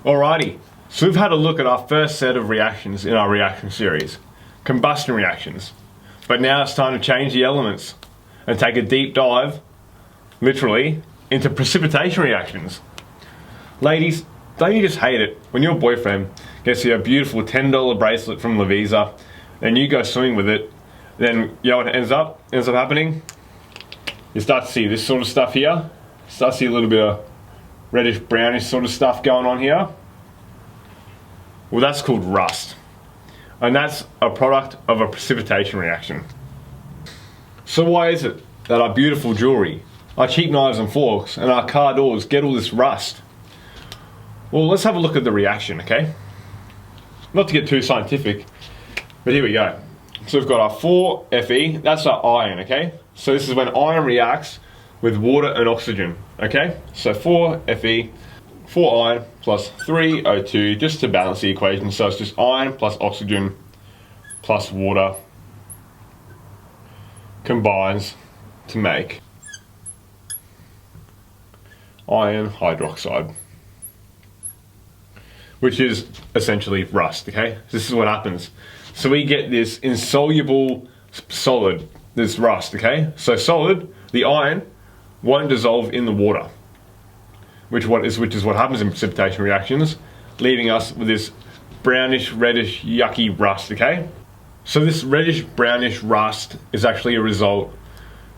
Alrighty, so we've had a look at our first set of reactions in our reaction series, combustion reactions. But now it's time to change the elements and take a deep dive, literally, into precipitation reactions. Ladies, don't you just hate it when your boyfriend gets you a beautiful $10 bracelet from Lavisa and you go swimming with it, then you know what ends up happening? You start to see this sort of stuff here, start to see a little bit of reddish brownish sort of stuff going on here. Well, that's called rust, and that's a product of a precipitation reaction. So why is it that our beautiful jewelry, our cheap knives and forks, and our car doors get all this rust? Well, let's have a look at the reaction, okay? Not to get too scientific, but here we go. So we've got our 4Fe, that's our iron, okay? So this is when iron reacts with water and oxygen, okay? So 4Fe, 4 iron plus 3 O2, just to balance the equation. So it's just iron plus oxygen plus water combines to make iron hydroxide, which is essentially rust, okay? This is what happens. So we get this insoluble solid, this rust, okay? So solid, the iron, won't dissolve in the water, which is what happens in precipitation reactions, leaving us with this brownish, reddish, yucky rust, okay? So this reddish, brownish rust is actually a result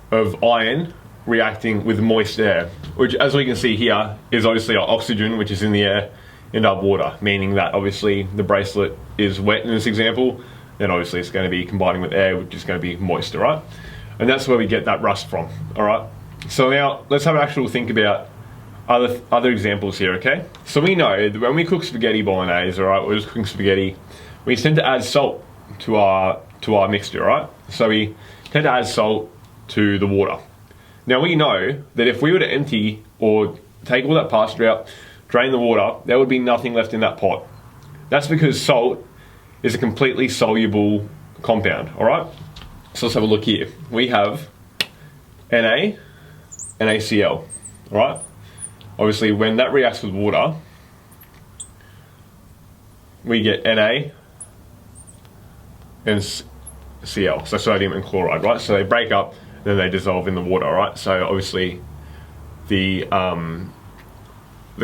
of iron reacting with moist air, which, as we can see here, is obviously our oxygen, which is in the air, and our water, meaning that obviously the bracelet is wet in this example, then obviously it's going to be combining with air, which is going to be moist, all right? And that's where we get that rust from, all right? So now let's have an actual think about other examples here, okay? So we know that when we cook spaghetti bolognese, all right, we're just cooking spaghetti, we tend to add salt to our mixture, right? So we tend to add salt to the water. Now we know that if we were to empty or take all that pasta out, drain the water, there would be nothing left in that pot. That's because salt is a completely soluble compound, all right? So let's have a look here. We have Na and ACl, all right? Obviously, when that reacts with water, we get Na and Cl, so sodium and chloride, right? So they break up, then they dissolve in the water, right? So obviously, the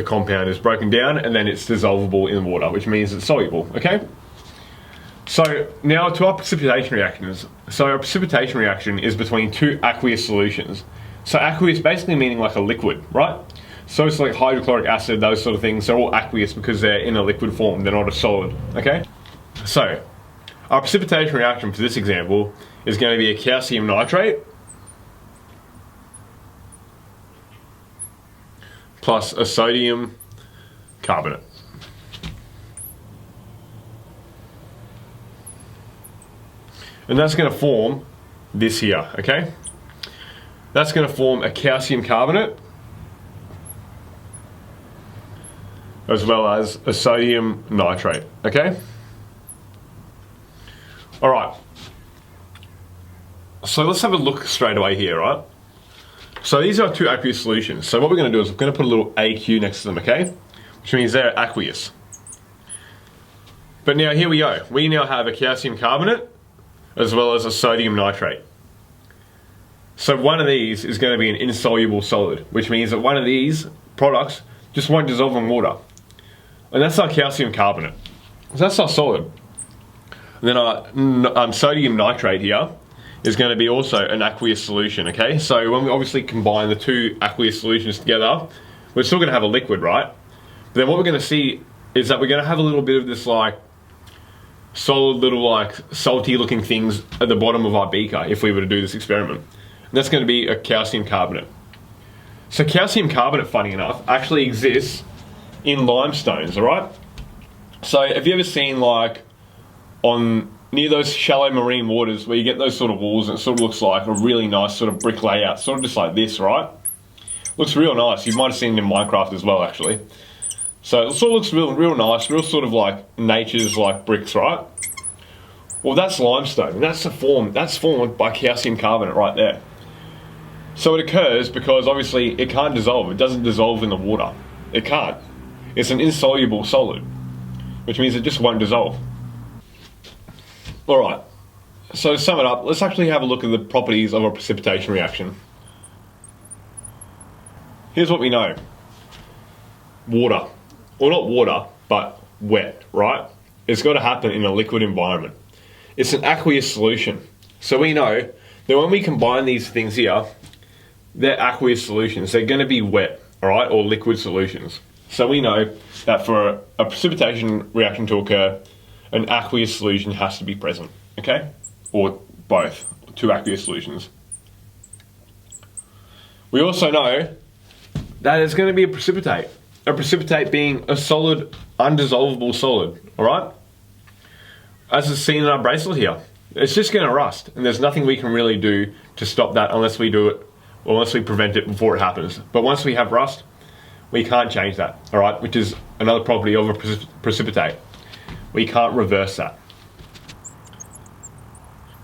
compound is broken down and then it's dissolvable in water, which means it's soluble, okay? So now to our precipitation reactions. So our precipitation reaction is between two aqueous solutions. So aqueous basically meaning like a liquid, right? So it's like hydrochloric acid, those sort of things, they're all aqueous because they're in a liquid form, they're not a solid, okay? So our precipitation reaction for this example is going to be a calcium nitrate plus a sodium carbonate. And that's going to form this here, okay? That's going to form a calcium carbonate as well as a sodium nitrate, okay? All right. So let's have a look straight away here, right? So these are two aqueous solutions. So what we're going to do is we're going to put a little AQ next to them, okay? Which means they're aqueous. But now here we go. We now have a calcium carbonate as well as a sodium nitrate. So one of these is going to be an insoluble solid, which means that one of these products just won't dissolve in water. And that's our calcium carbonate. So that's our solid. And then our sodium nitrate here is going to be also an aqueous solution, okay? So when we obviously combine the two aqueous solutions together, we're still going to have a liquid, right? But then what we're going to see is that we're going to have a little bit of this like solid little like salty looking things at the bottom of our beaker if we were to do this experiment. And that's going to be a calcium carbonate. So calcium carbonate, funny enough, actually exists in limestones, alright? So have you ever seen like on near those shallow marine waters where you get those sort of walls and it sort of looks like a really nice sort of brick layout, sort of just like this, right? Looks real nice. You might have seen it in Minecraft as well, actually. So it sort of looks real nice, real sort of like nature's like bricks, right? Well, that's limestone, and that's formed by calcium carbonate right there. So it occurs because obviously it can't dissolve. It doesn't dissolve in the water. It can't. It's an insoluble solid, which means it just won't dissolve. Alright, so to sum it up, let's actually have a look at the properties of a precipitation reaction. Here's what we know. Water, or not water, but wet, right? It's got to happen in a liquid environment. It's an aqueous solution. So we know that when we combine these things here, they're aqueous solutions. They're going to be wet, all right, or liquid solutions. So we know that for a precipitation reaction to occur, an aqueous solution has to be present, okay? Or both, two aqueous solutions. We also know that it's going to be a precipitate. A precipitate being a solid, undissolvable solid, all right? As is seen in our bracelet here. It's just going to rust, and there's nothing we can really do to stop that unless we do it, or unless we prevent it before it happens. But once we have rust, we can't change that, all right? Which is another property of a precipitate. We can't reverse that.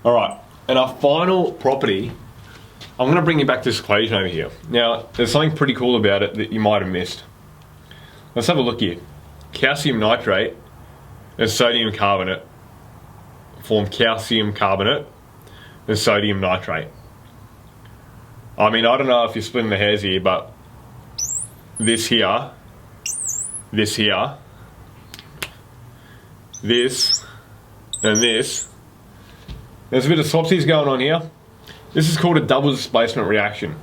All right, and our final property, I'm going to bring you back to this equation over here. Now, there's something pretty cool about it that you might have missed. Let's have a look here. Calcium nitrate and sodium carbonate form calcium carbonate and sodium nitrate. I mean, I don't know if you're splitting the hairs here, but this here, this, and this, there's a bit of swapsies going on here. This is called a double displacement reaction.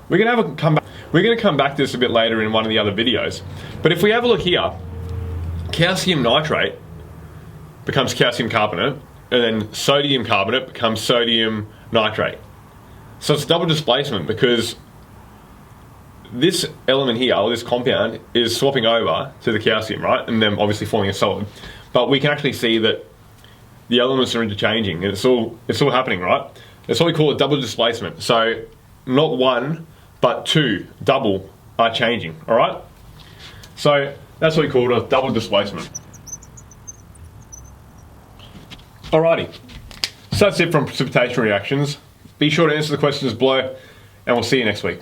We're going to come back to this a bit later in one of the other videos. But if we have a look here, calcium nitrate becomes calcium carbonate, and then sodium carbonate becomes sodium nitrate. So it's double displacement because this element here, or this compound, is swapping over to the calcium, right? And then obviously forming a solid. But we can actually see that the elements are interchanging, and it's all happening, right? That's what we call a double displacement. So not one, but two, double, are changing, all right? So that's what we call a double displacement. Alrighty, so that's it from precipitation reactions. Be sure to answer the questions below, and we'll see you next week.